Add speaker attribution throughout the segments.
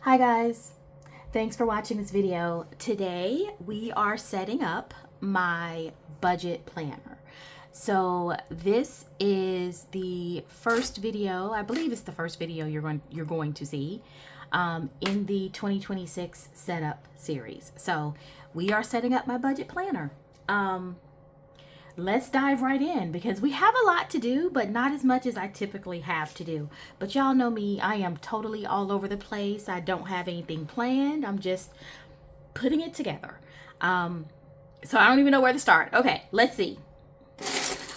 Speaker 1: Hi guys, thanks for watching this video. Today we are setting up my budget planner. So this is the first video, I believe it's the first video you're going to see in the 2026 setup series. So we are setting up my budget planner. Let's dive right in because we have a lot to do, but not as much as I typically have to do. But y'all know me, I am totally all over the place. I don't have anything planned. I'm just putting it together. So I don't even know where to start. Okay, let's see.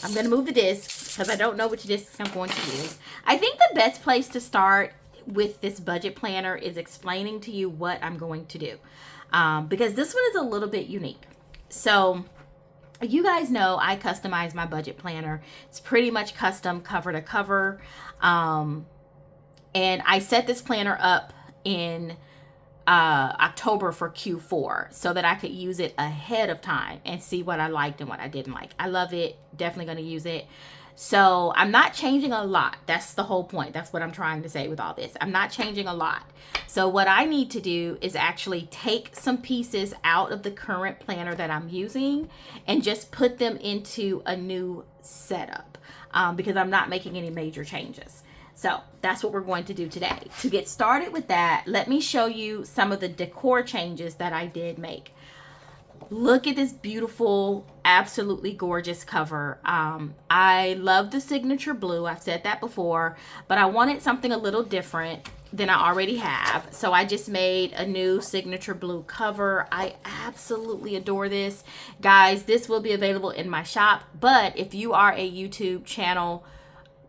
Speaker 1: I'm going to move the discs because I don't know which discs I'm going to use. I think the best place to start with this budget planner is explaining to you what I'm going to do. Because this one is a little bit unique. So you guys know I customize my budget planner. It's pretty much custom cover to cover. And I set this planner up in October for Q4 so that I could use it ahead of time and see what I liked and what I didn't like. I love it. Definitely going to use it. So I'm not changing a lot. That's the whole point. That's what I'm trying to say with all this. I'm not changing a lot. So what I need to do is actually take some pieces out of the current planner that I'm using and just put them into a new setup because I'm not making any major changes. So that's what we're going to do today. To get started with that, let me show you some of the decor changes that I did make. Look at this beautiful, absolutely gorgeous cover. I love the signature blue. I've said that before, but I wanted something a little different than I already have. So I just made a new signature blue cover. I absolutely adore this. Guys, this will be available in my shop, but if you are a YouTube channel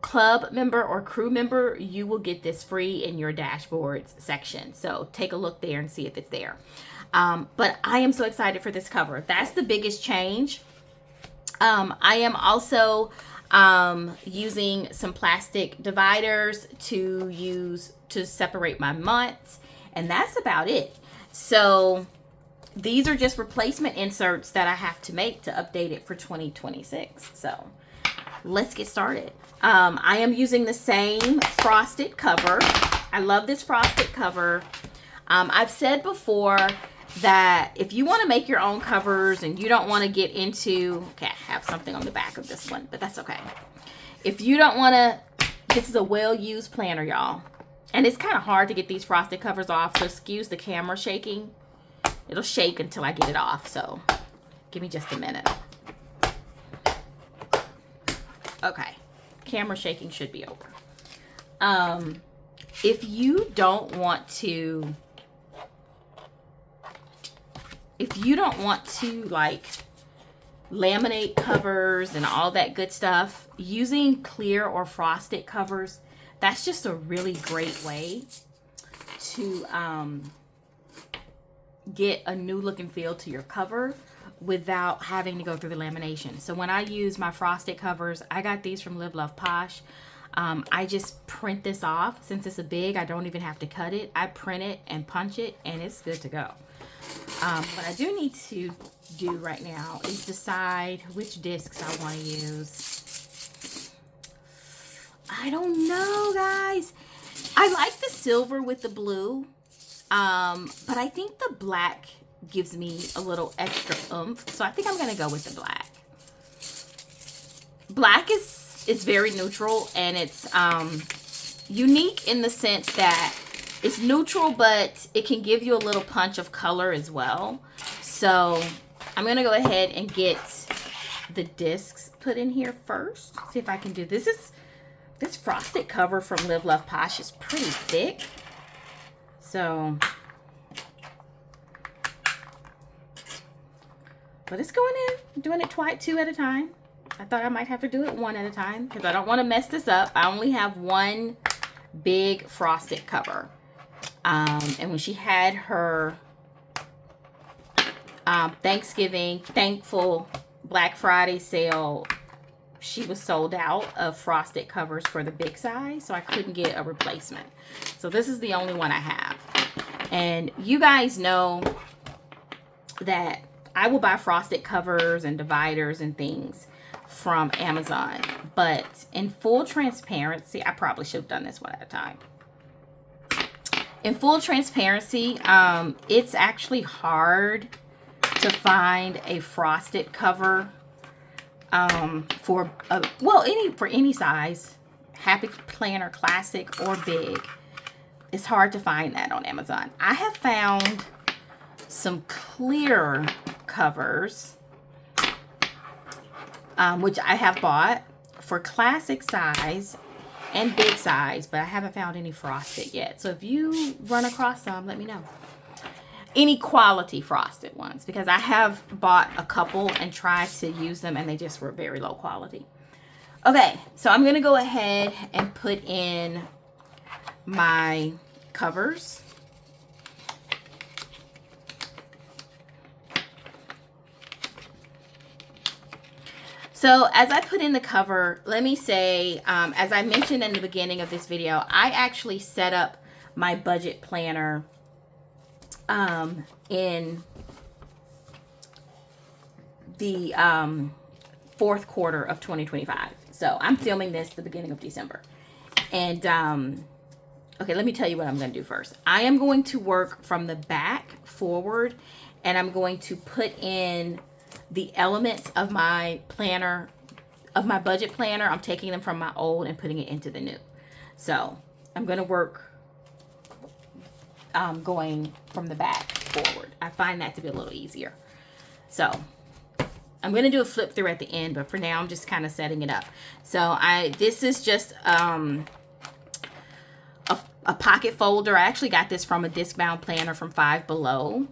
Speaker 1: club member or crew member, you will get this free in your dashboards section. So take a look there and see if it's there. But I am so excited for this cover. That's the biggest change. I am also using some plastic dividers to separate my months, and that's about it. So these are just replacement inserts that I have to make to update it for 2026. So let's get started. I am using the same frosted cover. I love this frosted cover. I've said before that if you want to make your own covers and you don't want to get into, okay, I have something on the back of this one, but that's okay. If you don't want to, this is a well-used planner, y'all. And it's kind of hard to get these frosted covers off, so excuse the camera shaking. It'll shake until I get it off, so give me just a minute. Okay, camera shaking should be over. If you don't want to like laminate covers and all that good stuff, using clear or frosted covers, that's just a really great way to get a new look and feel to your cover without having to go through the lamination. So when I use my frosted covers, I got these from Live Love Posh. I just print this off. Since it's a big, I don't even have to cut it. I print it and punch it and it's good to go. What I do need to do right now is decide which discs I want to use. I don't know, guys. I like the silver with the blue, but I think the black gives me a little extra oomph, so I think I'm going to go with the black. Black is very neutral, and it's unique in the sense that it's neutral, but it can give you a little punch of color as well. So I'm going to go ahead and get the discs put in here first. See if I can do this. This frosted cover from Live Love Posh is pretty thick. So, but it's going in. I'm doing it two at a time. I thought I might have to do it one at a time because I don't want to mess this up. I only have one big frosted cover. And when she had her thankful Black Friday sale, she was sold out of frosted covers for the big size, so I couldn't get a replacement. So this is the only one I have. And you guys know that I will buy frosted covers and dividers and things from Amazon, but in full transparency, I probably should have done this one at a time. In full transparency, it's actually hard to find a frosted cover for any size, Happy Planner Classic or big. It's hard to find that on Amazon. I have found some clear covers, which I have bought for classic size and big size, but I haven't found any frosted yet. So if you run across some, let me know. Any quality frosted ones, because I have bought a couple and tried to use them and they just were very low quality. Okay, so I'm gonna go ahead and put in my covers. So as I put in the cover, let me say, as I mentioned in the beginning of this video, I actually set up my budget planner in the fourth quarter of 2025. So I'm filming this the beginning of December. And okay, let me tell you what I'm going to do first. I am going to work from the back forward, and I'm going to put in the elements of my planner, of my budget planner. I'm taking them from my old and putting it into the new. So I'm going to work going from the back forward. I find that to be a little easier. So I'm going to do a flip through at the end, but for now I'm just kind of setting it up. So this is just a pocket folder. I actually got this from a disc bound planner from Five Below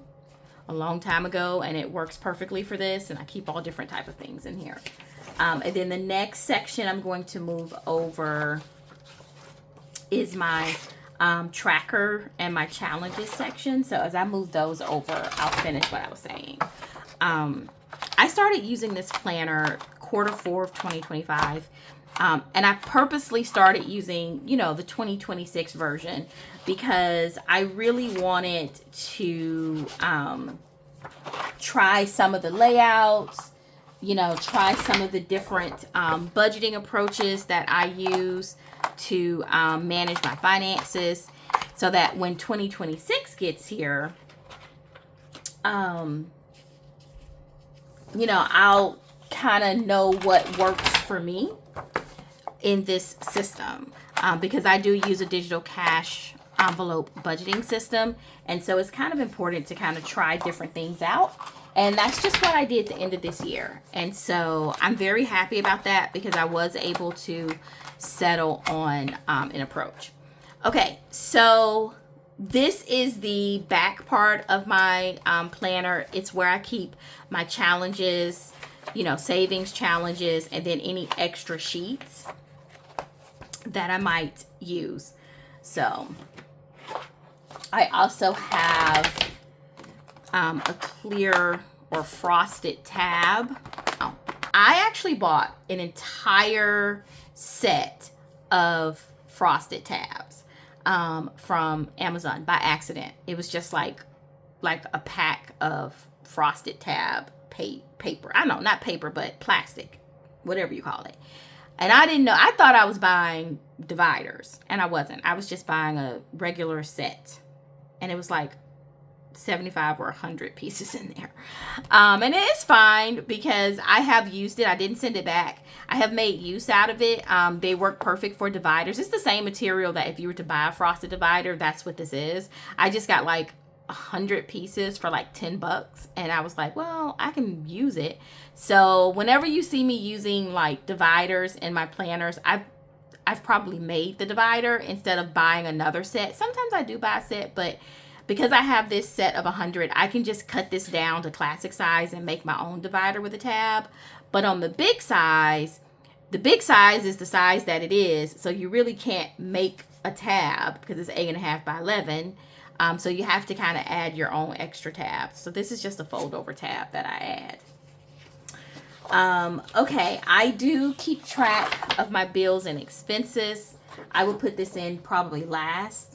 Speaker 1: a long time ago, and it works perfectly for this, and I keep all different type of things in here. And then the next section I'm going to move over is my tracker and my challenges section. So as I move those over, I'll finish what I was saying. I started using this planner Q4 of 2025. And I purposely started using, you know, the 2026 version because I really wanted to try some of the layouts, you know, try some of the different budgeting approaches that I use to manage my finances, so that when 2026 gets here, you know, I'll kind of know what works for me in this system, because I do use a digital cash envelope budgeting system, and so it's kind of important to kind of try different things out. And that's just what I did at the end of this year. And so I'm very happy about that because I was able to settle on an approach. Okay, so this is the back part of my planner. It's where I keep my challenges, you know, savings challenges, and then any extra sheets that I might use. So I also have a clear or frosted tab. Oh, I actually bought an entire set of frosted tabs from Amazon by accident. It was just like a pack of frosted tab paper. I know, not paper, but plastic, whatever you call it. And I didn't know. I thought I was buying dividers, and I wasn't. I was just buying a regular set, and it was like 75 or 100 pieces in there. And it is fine because I have used it. I didn't send it back. I have made use out of it. They work perfect for dividers. It's the same material that if you were to buy a frosted divider, that's what this is. I just got like 100 pieces for like $10, and I was like, well, I can use it. So whenever you see me using like dividers in my planners, I've probably made the divider instead of buying another set. Sometimes I do buy a set, but because I have this set of 100, I can just cut this down to classic size and make my own divider with a tab. But on the big size is the size that it is, so you really can't make a tab because it's 8.5 by 11. So you have to kind of add your own extra tabs. So this is just a fold over tab that I add. Okay, I do keep track of my bills and expenses. I will put this in probably last.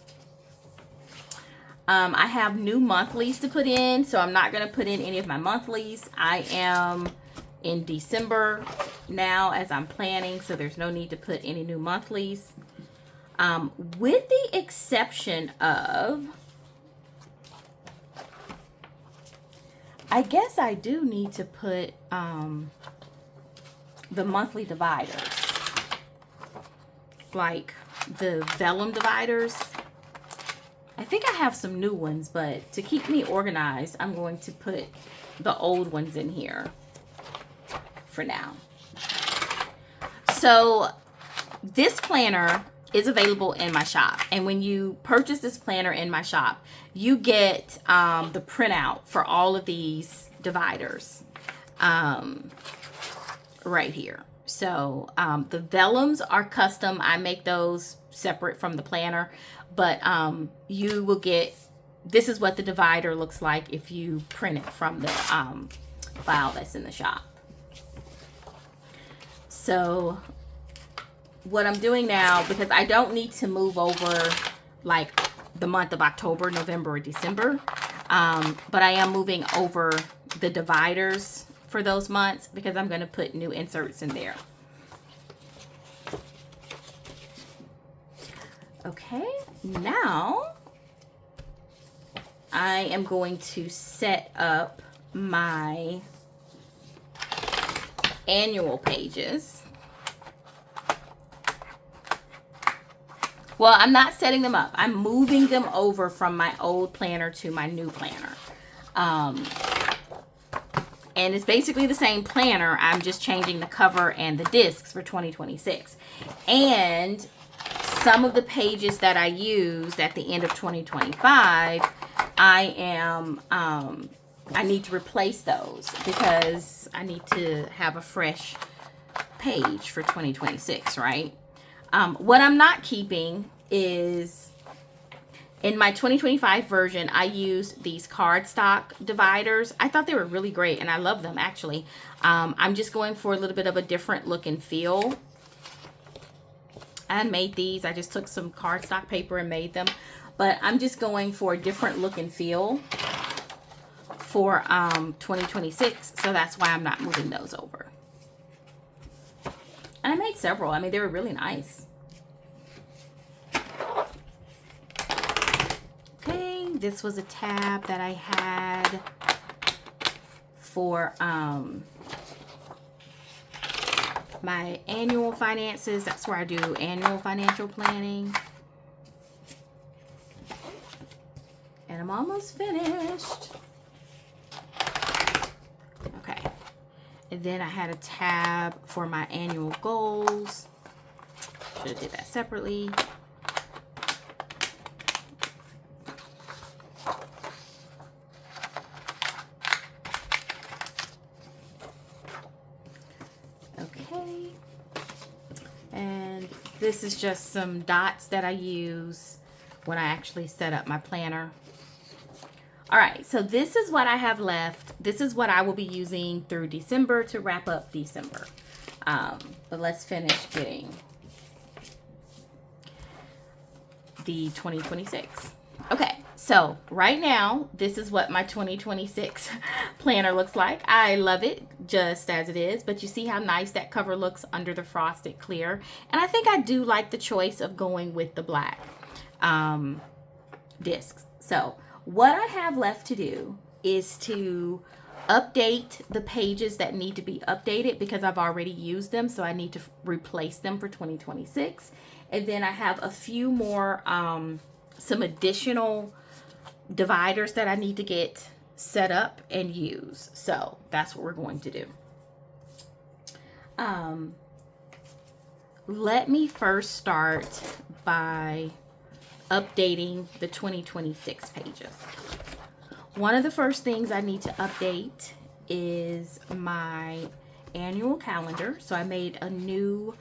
Speaker 1: I have new monthlies to put in, so I'm not going to put in any of my monthlies. I am in December now as I'm planning, so there's no need to put any new monthlies. with the exception of, I guess I do need to put the monthly dividers, like the vellum dividers. I think I have some new ones, but to keep me organized, I'm going to put the old ones in here for now. So this planner is available in my shop, and when you purchase this planner in my shop, you get the printout for all of these dividers right here. So the vellums are custom. I make those separate from the planner, but you will get, this is what the divider looks like if you print it from the file that's in the shop. So what I'm doing now, because I don't need to move over like the month of October, November, or December, but I am moving over the dividers for those months because I'm going to put new inserts in there. Okay, now I am going to set up my annual pages. Well, I'm not setting them up. I'm moving them over from my old planner to my new planner. And it's basically the same planner. I'm just changing the cover and the discs for 2026. And some of the pages that I used at the end of 2025, I need to replace those because I need to have a fresh page for 2026, right? What I'm not keeping is, in my 2025 version, I used these cardstock dividers. I thought they were really great, and I love them, actually. I'm just going for a little bit of a different look and feel. I made these. I just took some cardstock paper and made them. But I'm just going for a different look and feel for 2026. So that's why I'm not moving those over. And I made several. I mean, they were really nice. Okay, this was a tab that I had for my annual finances. That's where I do annual financial planning. And I'm almost finished. Okay. And then I had a tab for my annual goals. Should have did that separately. Okay. And this is just some dots that I use when I actually set up my planner. All right, so this is what I have left. This is what I will be using through December to wrap up December. But let's finish getting the 2026. Okay, so right now, this is what my 2026 planner looks like. I love it just as it is, but you see how nice that cover looks under the frosted clear. And I think I do like the choice of going with the black discs. So what I have left to do is to update the pages that need to be updated because I've already used them, so I need to replace them for 2026. And then I have a few more, some additional dividers that I need to get set up and use. So that's what we're going to do. Let me first start by updating the 2026 pages. One of the first things I need to update is my annual calendar. So I made a new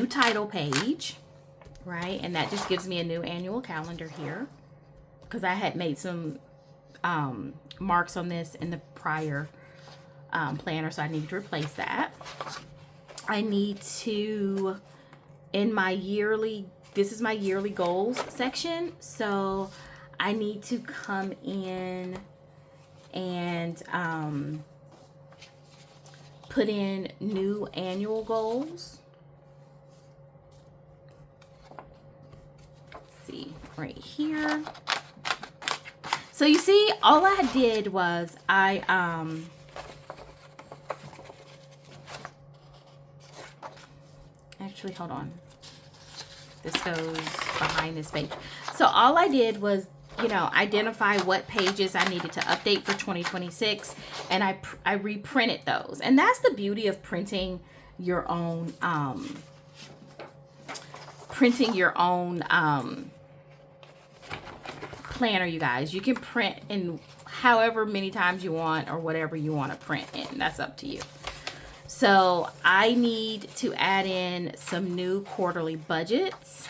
Speaker 1: title page, right? And that just gives me a new annual calendar here because I had made some marks on this in the prior planner, so I need to replace that. I need to, in my yearly, this is my yearly goals section, so I need to come in and put in new annual goals right here. So you see, all I did was actually, hold on. This goes behind this page. So all I did was, you know, identify what pages I needed to update for 2026, and I reprinted those. And that's the beauty of printing your own planner, you guys. You can print in however many times you want or whatever you want to print in. That's up to you. So I need to add in some new quarterly budgets,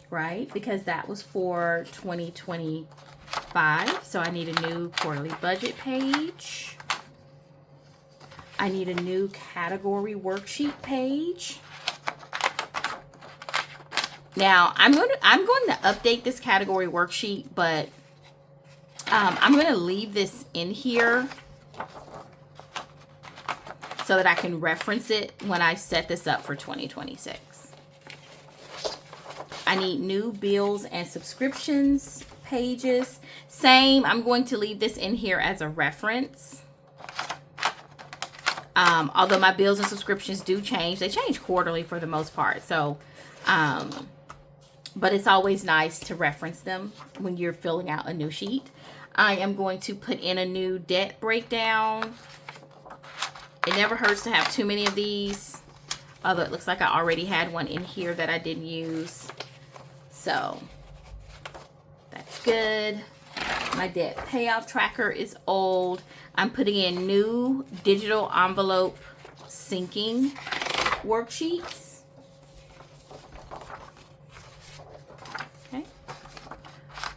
Speaker 1: right? Because that was for 2025. So I need a new quarterly budget page. I need a new category worksheet page. Now I'm going to update this category worksheet, but I'm going to leave this in here so that I can reference it when I set this up for 2026. I need new bills and subscriptions pages. Same, I'm going to leave this in here as a reference. Although my bills and subscriptions do change. They change quarterly for the most part. So, but it's always nice to reference them when you're filling out a new sheet. I am going to put in a new debt breakdown. It never hurts to have too many of these, although it looks like I already had one in here that I didn't use. So that's good. My debt payoff tracker is old. I'm putting in new digital envelope syncing worksheets. Okay.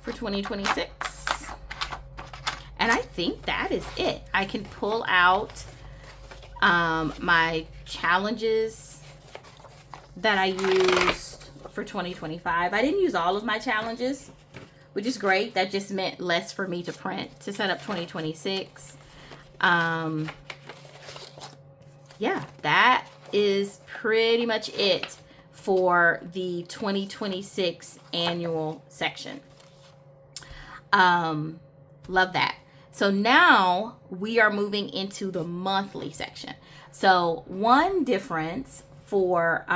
Speaker 1: For 2026. And I think that is it. I can pull out my challenges that I used for 2025. I didn't use all of my challenges, which is great. That just meant less for me to print to set up 2026. Yeah, that is pretty much it for the 2026 annual section. Love that. So now we are moving into the monthly section. So one difference for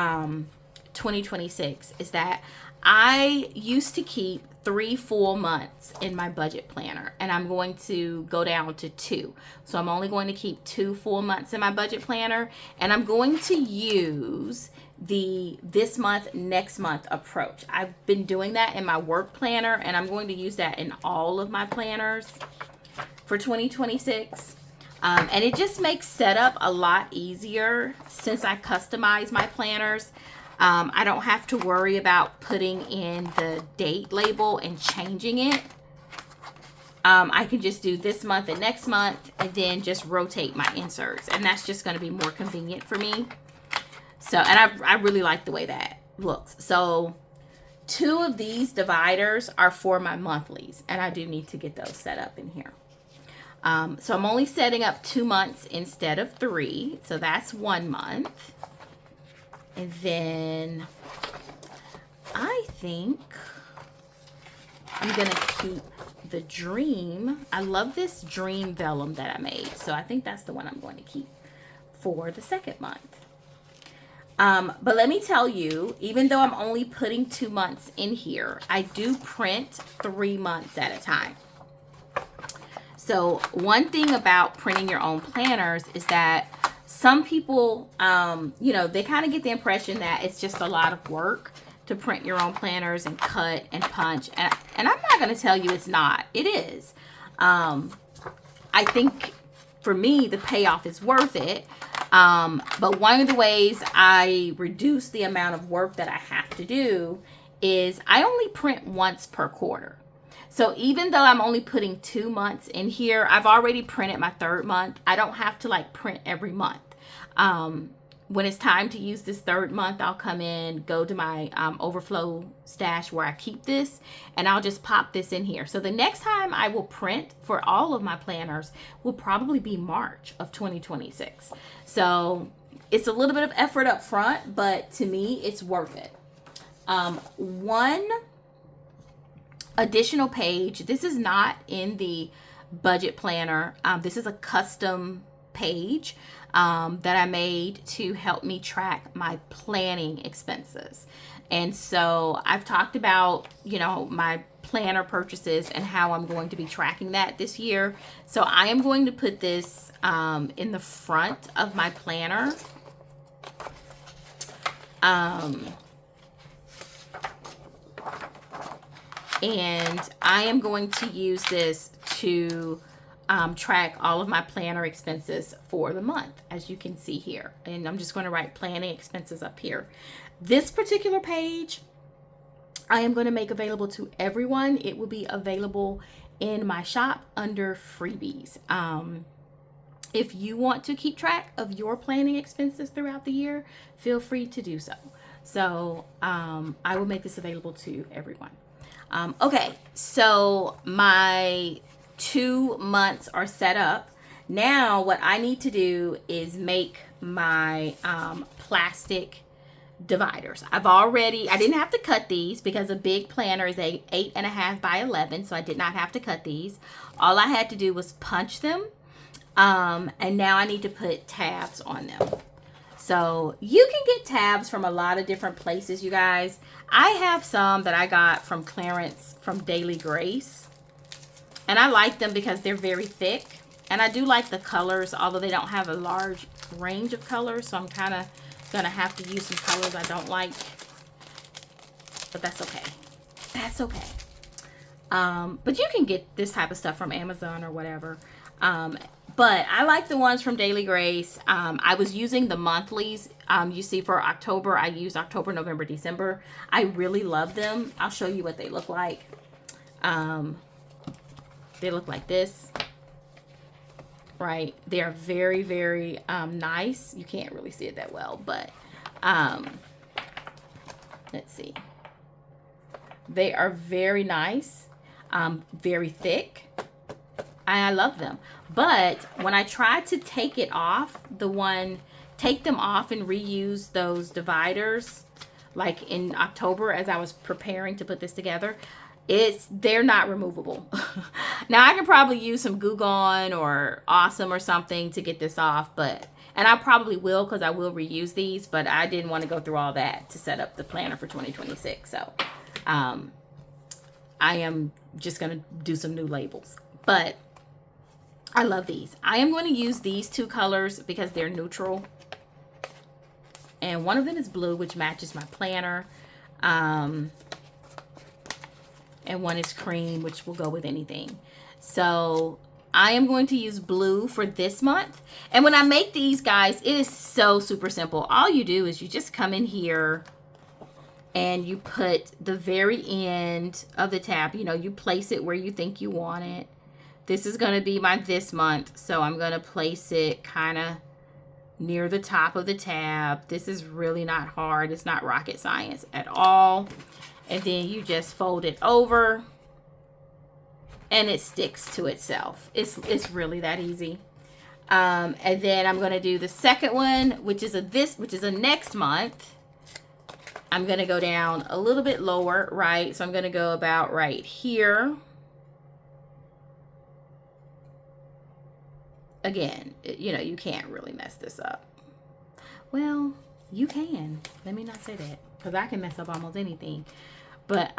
Speaker 1: 2026 is that I used to keep 3 full months in my budget planner, and I'm going to go down to 2. So I'm only going to keep 2 full months in my budget planner, and I'm going to use the this month, next month approach. I've been doing that in my work planner, and I'm going to use that in all of my planners for 2026. And it just makes setup a lot easier since I customize my planners. I don't have to worry about putting in the date label and changing it. I can just do this month and next month and then just rotate my inserts. And that's just going to be more convenient for me. So, and I really like the way that looks. So 2 of these dividers are for my monthlies, and I do need to get those set up in here. So I'm only setting up 2 months instead of 3. So that's 1 month. And then I think I'm going to keep the dream. I love this dream vellum that I made. So I think that's the one I'm going to keep for the 2nd month. But let me tell you, even though I'm only putting 2 months in here, I do print 3 months at a time. So one thing about printing your own planners is that some people, you know, they kind of get the impression that it's just a lot of work to print your own planners and cut and punch. And I'm not going to tell you it's not. It is. I think for me, the payoff is worth it. But one of the ways I reduce the amount of work that I have to do is I only print once per quarter. So even though I'm only putting 2 months in here, I've already printed my 3rd month. I don't have to like print every month. When it's time to use this 3rd month, I'll come in, go to my overflow stash where I keep this, and I'll just pop this in here. So the next time I will print for all of my planners will probably be March of 2026. So it's a little bit of effort up front, but to me, it's worth it. One additional page. This is not in the budget planner. This is a custom page that I made to help me track my planning expenses. And so I've talked about, you know, my planner purchases and how I'm going to be tracking that this year. So I am going to put this in the front of my planner. And I am going to use this to track all of my planner expenses for the month, as you can see here. And I'm just going to write planning expenses up here. This particular page, I am going to make available to everyone. It will be available in my shop under freebies. If you want to keep track of your planning expenses throughout the year, feel free to do so. So I will make this available to everyone. Okay, so my 2 months are set up. Now what I need to do is make my plastic dividers. I didn't have to cut these because a big planner is 8.5 by 11, so I did not have to cut these. All I had to do was punch them, and now I need to put tabs on them. So you can get tabs from a lot of different places, you guys. I have some that I got from clearance from Daily Grace, and I like them because they're very thick, and I do like the colors, although they don't have a large range of colors, so I'm kind of gonna have to use some colors I don't like, but that's okay. That's okay. But you can get this type of stuff from Amazon or whatever. But I like the ones from Daily Grace. I was using the monthlies. You see, for October, I used October, November, December. I really love them. I'll show you what they look like. They look like this, right? They are very, very nice. You can't really see it that well, but let's see. They are very nice, very thick. I love them. But when I tried to take them off and reuse those dividers, like in October as I was preparing to put this together, they're not removable. Now I can probably use some Goo Gone or Awesome or something to get this off, and I probably will, because I will reuse these, but I didn't want to go through all that to set up the planner for 2026. So I am just going to do some new labels. But I love these. I am going to use these two colors because they're neutral. And one of them is blue, which matches my planner. And one is cream, which will go with anything. So I am going to use blue for this month. And when I make these, guys, it is so super simple. All you do is you just come in here and you put the very end of the tab. You know, you place it where you think you want it. This is going to be my this month, so I'm going to place it kind of near the top of the tab. This is really not hard. It's not rocket science at all. And then you just fold it over and it sticks to itself. It's really that easy. And then I'm going to do the second one, which is a next month. I'm going to go down a little bit lower, right? So I'm going to go about right here. Again, you know, you can't really mess this up. Well, you can. Let me not say that, because I can mess up almost anything. But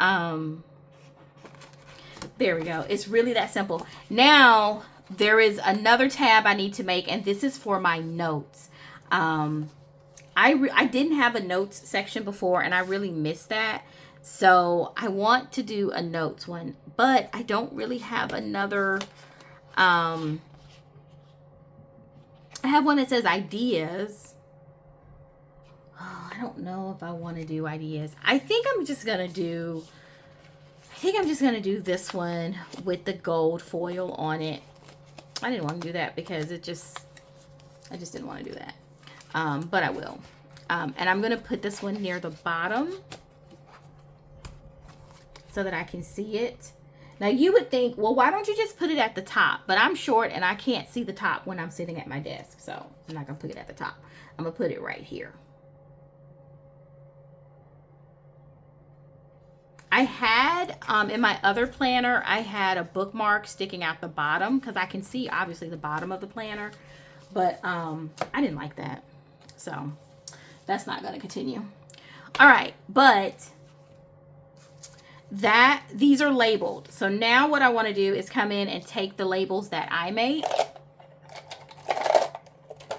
Speaker 1: there we go. It's really that simple. Now there is another tab I need to make, and this is for my notes. I didn't have a notes section before, and I really missed that. So I want to do a notes one, but I don't really have another. I have one that says ideas. Oh, I don't know if I want to do ideas. I think I'm just going to do this one with the gold foil on it. I didn't want to do that because I just didn't want to do that. But I will. And I'm going to put this one near the bottom so that I can see it. Now you would think, well, why don't you just put it at the top? But I'm short and I can't see the top when I'm sitting at my desk. So I'm not going to put it at the top. I'm going to put it right here. I had, in my other planner, I had a bookmark sticking out the bottom because I can see, obviously, the bottom of the planner. But I didn't like that. So that's not going to continue. All right. But these are labeled. So now what I want to do is come in and take the labels that I made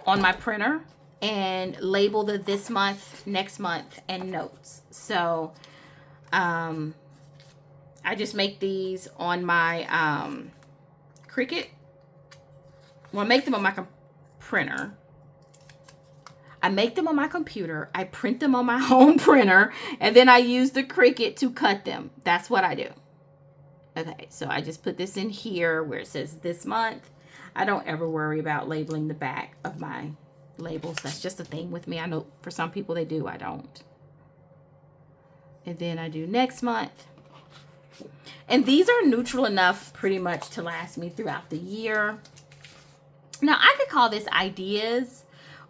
Speaker 1: on my printer and label the this month, next month, and notes. So I just make these on my Cricut. Well, I make them on my printer. I make them on my computer. I print them on my own printer. And then I use the Cricut to cut them. That's what I do. Okay, so I just put this in here where it says this month. I don't ever worry about labeling the back of my labels. That's just a thing with me. I know for some people they do. I don't. And then I do next month. And these are neutral enough pretty much to last me throughout the year. Now, I could call this ideas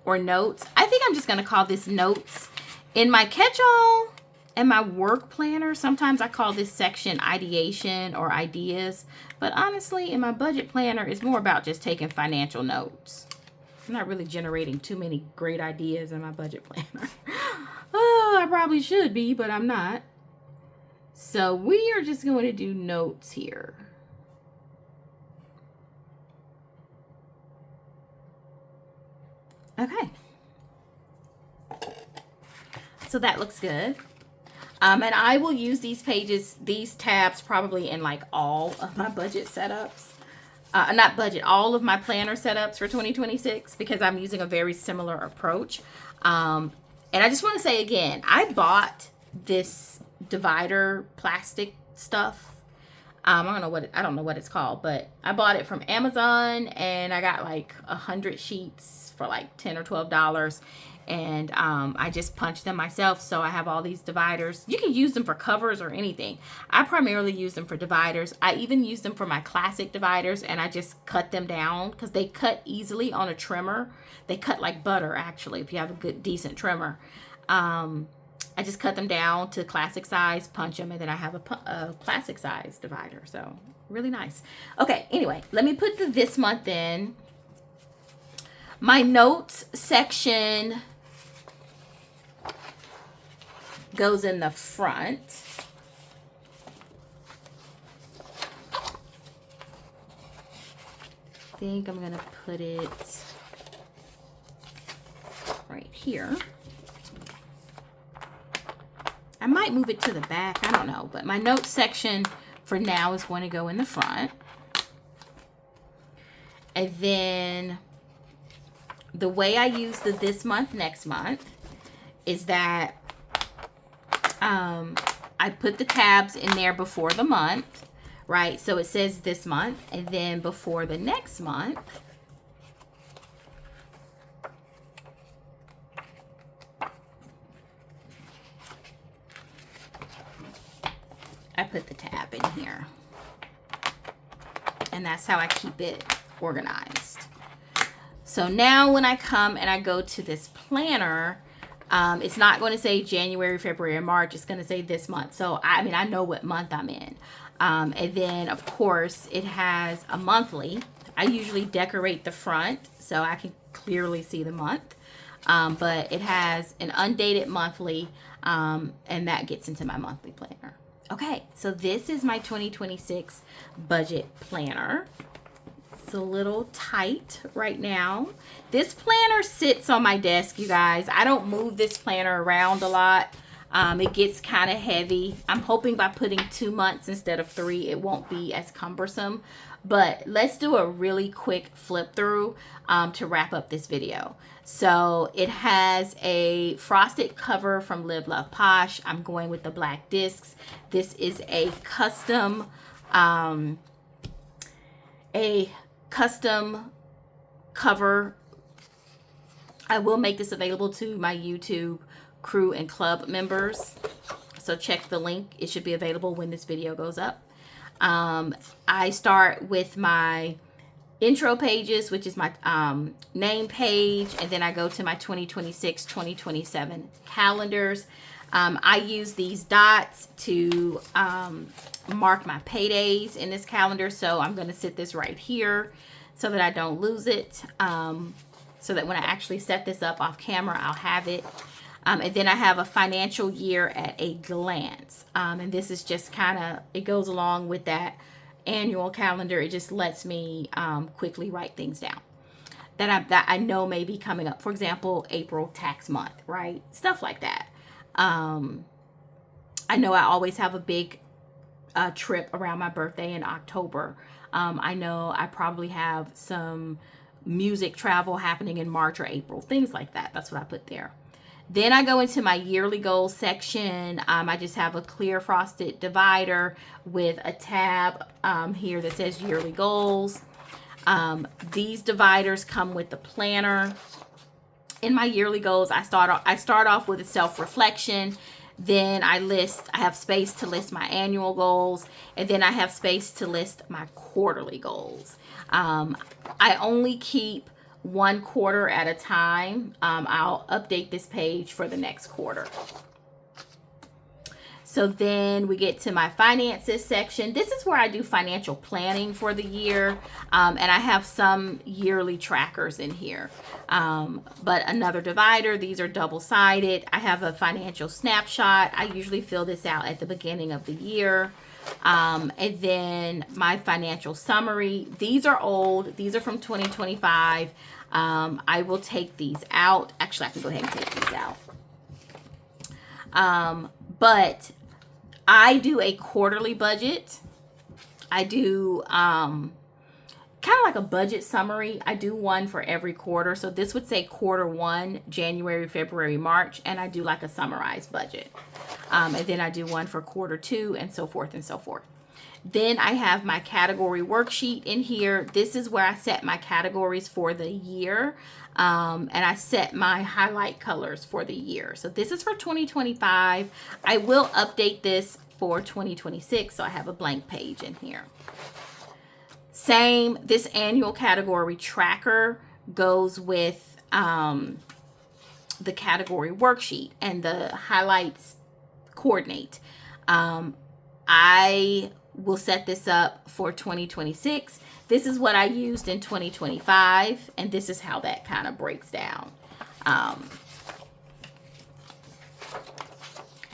Speaker 1: or notes. I think I'm just going to call this notes. In my catch-all and my work planner, sometimes I call this section ideation or ideas. But honestly, in my budget planner, it's more about just taking financial notes. I'm not really generating too many great ideas in my budget planner. Oh, I probably should be, but I'm not. So we are just going to do notes here. Okay. So that looks good. And I will use these pages, these tabs probably in like all of my budget setups. Not budget, all of my planner setups for 2026 because I'm using a very similar approach. And I just want to say again, I bought this divider plastic stuff. I don't know what it's called, but I bought it from Amazon and I got like 100 sheets for like $10 or $12. And I just punched them myself. So I have all these dividers. You can use them for covers or anything. I primarily use them for dividers. I even use them for my classic dividers, and I just cut them down because they cut easily on a trimmer. They cut like butter, actually, if you have a good, decent trimmer. I just cut them down to classic size, punch them, and then I have a classic size divider. So really nice. Okay, anyway, let me put the this month in. My notes section goes in the front. I think I'm going to put it right here. I might move it to the back. I don't know. But my notes section for now is going to go in the front. And then the way I use the this month, next month is that I put the tabs in there before the month, right? So it says this month, and then before the next month, I put the tab in here. And that's how I keep it organized. So now when I come and I go to this planner, it's not going to say January, February, or March. It's going to say this month. So, I mean, I know what month I'm in. And then, of course, it has a monthly. I usually decorate the front so I can clearly see the month. But it has an undated monthly, and that gets into my monthly planner. Okay, so this is my 2026 budget planner. It's a little tight right now. This planner sits on my desk, you guys. I don't move this planner around a lot. It gets kind of heavy. I'm hoping by putting 2 months instead of 3, it won't be as cumbersome. But let's do a really quick flip through to wrap up this video. So it has a frosted cover from Live Love Posh. I'm going with the black discs. This is a custom cover. I will make this available to my YouTube crew and club members. So check the link. It should be available when this video goes up. I start with my intro pages, which is my name page, and then I go to my 2026, 2027 calendars. I use these dots to mark my paydays in this calendar. So I'm going to sit this right here so that I don't lose it. So that when I actually set this up off camera, I'll have it. And then I have a financial year at a glance. And this is just kind of, it goes along with that annual calendar. It just lets me quickly write things down that I know may be coming up. For example, April tax month, right? Stuff like that. I know I always have a big trip around my birthday in October. I know I probably have some music travel happening in March or April, things like that. That's what I put there. Then I go into my yearly goals section. I just have a clear frosted divider with a tab here that says yearly goals. These dividers come with the planner. In my yearly goals, I start off with a self-reflection. Then I have space to list my annual goals, and then I have space to list my quarterly goals. I only keep one quarter at a time. I'll update this page for the next quarter. So then we get to my finances section. This is where I do financial planning for the year. And I have some yearly trackers in here. But another divider, these are double-sided. I have a financial snapshot. I usually fill this out at the beginning of the year. And then my financial summary. These are old. These are from 2025. I will take these out. Actually, I can go ahead and take these out. But I do a quarterly budget. I do kind of like a budget summary. I do one for every quarter. So this would say quarter 1, January, February, March, and I do like a summarized budget. And then I do one for quarter 2 and so forth and so forth. Then I have my category worksheet in here. This is where I set my categories for the year. And I set my highlight colors for the year. So this is for 2025. I will update this for 2026. So I have a blank page in here. Same, this annual category tracker goes with the category worksheet, and the highlights coordinate. I will set this up for 2026. This is what I used in 2025, and this is how that kind of breaks down.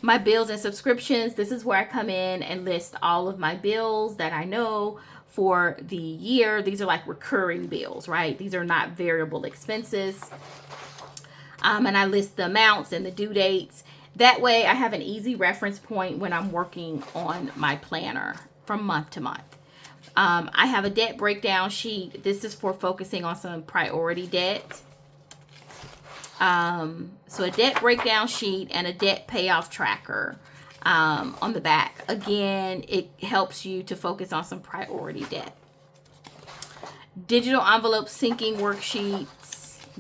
Speaker 1: My bills and subscriptions, this is where I come in and list all of my bills that I know for the year. These are like recurring bills, right? These are not variable expenses. And I list the amounts and the due dates. That way I have an easy reference point when I'm working on my planner from month to month. I have a debt breakdown sheet. This is for focusing on some priority debt. So a debt breakdown sheet and a debt payoff tracker on the back. Again, it helps you to focus on some priority debt. Digital envelope syncing worksheets.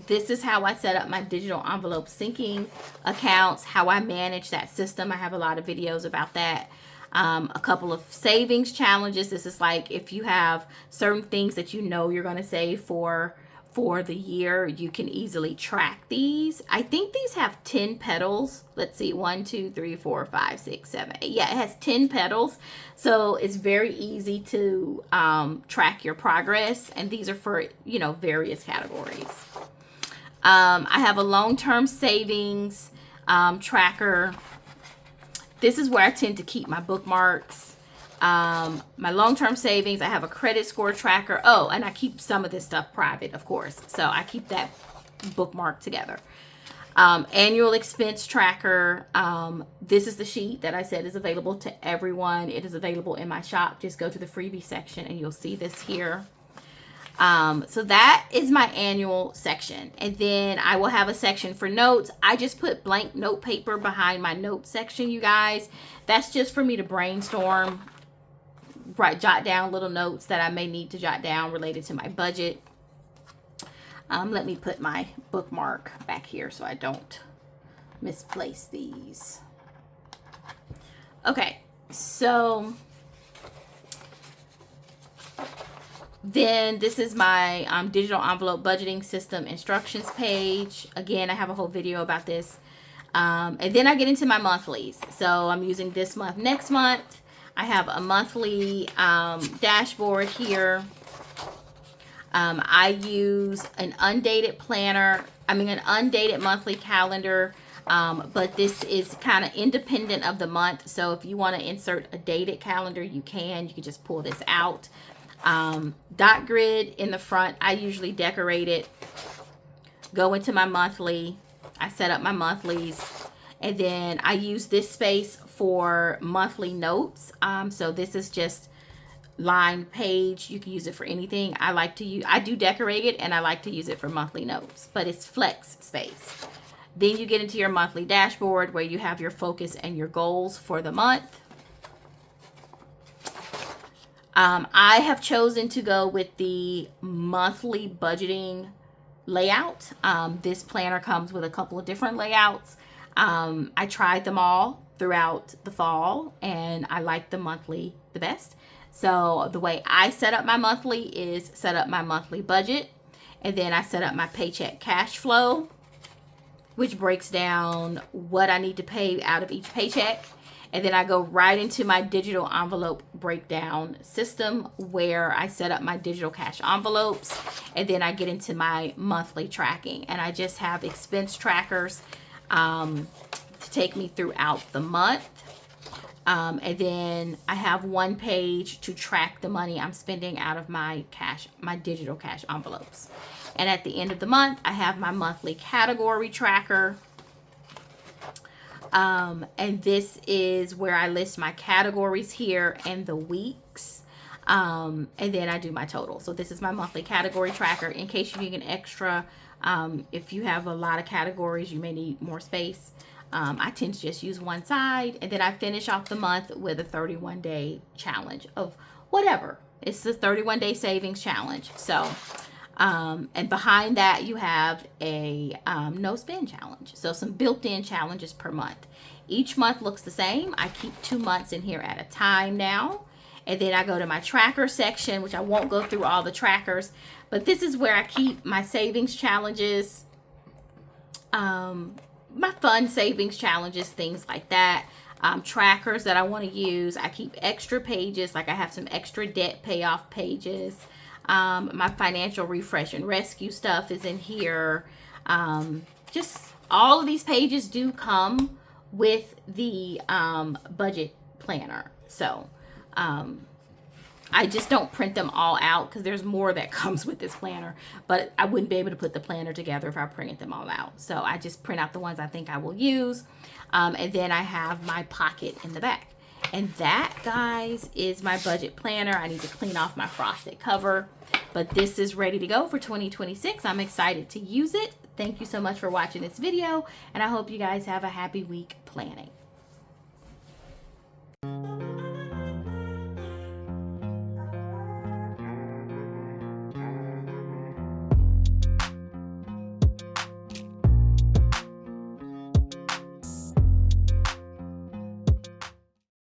Speaker 1: This is how I set up my digital envelope syncing accounts, how I manage that system. I have a lot of videos about that. A couple of savings challenges. This is like if you have certain things that you know you're going to save for the year, you can easily track these. I think these have 10 petals. Let's see, 1, 2, 3, 4, 5, 6, 7, 8. Yeah, it has 10 petals. So it's very easy to track your progress. And these are for, you know, various categories. I have a long-term savings tracker. This is where I tend to keep my bookmarks. My long-term savings, I have a credit score tracker. Oh, and I keep some of this stuff private, of course. So I keep that bookmark together. Annual expense tracker. This is the sheet that I said is available to everyone. It is available in my shop. Just go to the freebie section and you'll see this here. So that is my annual section. And then I will have a section for notes. I just put blank note paper behind my notes section, you guys. That's just for me to brainstorm, jot down little notes that I may need to jot down related to my budget. Let me put my bookmark back here so I don't misplace these. Okay, so then this is my digital envelope budgeting system instructions page. Again, I have a whole video about this. And then I get into my monthlies. So I'm using this month. Next month, I have a monthly dashboard here. I use an undated planner. An undated monthly calendar. But this is kind of independent of the month. So if you want to insert a dated calendar, you can. You can just pull this out. Dot grid in the front. I usually decorate it. Go into my monthly. I set up my monthlies, and then I use this space for monthly notes. So this is just lined page. You can use it for anything. I do decorate it, and I like to use it for monthly notes, but it's flex space. Then you get into your monthly dashboard where you have your focus and your goals for the month. I have chosen to go with the monthly budgeting layout. This planner comes with a couple of different layouts. I tried them all throughout the fall, and I like the monthly the best. So the way I set up my monthly is set up my monthly budget, and then I set up my paycheck cash flow, which breaks down what I need to pay out of each paycheck. And then I go right into my digital envelope breakdown system where I set up my digital cash envelopes. And then I get into my monthly tracking. And I just have expense trackers to take me throughout the month. And then I have one page to track the money I'm spending out of my digital cash envelopes. And at the end of the month, I have my monthly category tracker. And this is where I list my categories here and the weeks. And then I do my total. So this is my monthly category tracker. In case you need an extra, if you have a lot of categories, you may need more space. I tend to just use one side. And then I finish off the month with a 31-day challenge of whatever. It's the 31-day savings challenge. So, and behind that you have a no spend challenge. So some built-in challenges per month. Each month looks the same. I keep 2 months in here at a time now. And then I go to my tracker section, which I won't go through all the trackers, but this is where I keep my savings challenges, my fun savings challenges, things like that. Trackers that I want to use. I keep extra pages, like I have some extra debt payoff pages. My financial refresh and rescue stuff is in here. Just all of these pages do come with the budget planner. So I just don't print them all out because there's more that comes with this planner, but I wouldn't be able to put the planner together if I printed them all out. So I just print out the ones I think I will use. And then I have my pocket in the back. And that, guys, is my budget planner. I need to clean off my frosted cover, but this is ready to go for 2026. I'm excited to use it. Thank you so much for watching this video, and I hope you guys have a happy week planning.